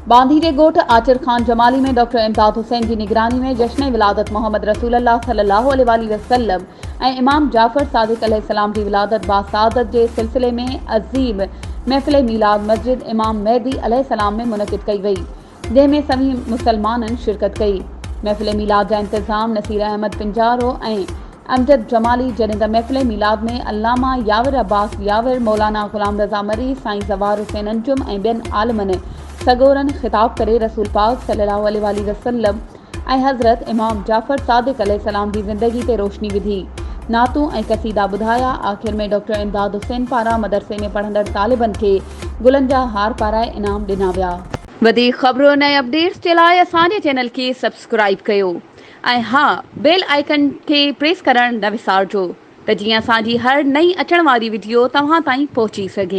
बांदी के गोठ आचिर खान जमाली में डॉक्टर इमदाद हुसैन की निगरानी में जश्न विलादत मोहम्मद रसूलुल्लाह सल्लल्लाहु अलैहि वसल्लम ऐं इमाम जाफर सादिक अलैहिस्सलाम की विलादत बासादत के सिलसिले में अज़ीम महफ़िल मीलाद मस्जिद इमाम मेहदी अलैहिस्सलाम में मुनक़िद कई वई, जंहिंमें सभी मुसलमाननि शिरकत कई। महफ़िल मीलाद जा इंतज़ाम नसीर अहमद पिंजारो ऐं अमजद जमाली, जॾहिं त महफ़िल मीलाद में अल्लामा यावर अब्बास यावर, मौलाना ग़ुलाम रज़ा मरी, साईं ज़वार हुसैन अंजुम ऐं ॿियनि आलिमनि सगोरन ख़िताब करे रसूल पाक सल्लल्लाहु अलैहि वसल्लम ऐं हज़रत इमाम जाफ़र सादिक अलैहिस्सलाम की ज़िंदगी ते रोशनी विधी, नातूं ऐं क़सीदा ॿुधाया। आख़िर में डॉक्टर इमदाद हुसैन पारां मदरसे में पढ़ंदड़ तालिबनि खे गुलनि जा हार पाराए इनाम ॾिना विया। वधीक ख़बरूं ऐं अपडेट्स जे लाइ असांजे चैनल खे सब्सक्राइब कयो ऐं हा, बेल आइकन खे प्रेस करणु न विसारिजो त जीअं असांजी हर नई अचण वारी वीडियो तव्हां ताईं पहुची सघे।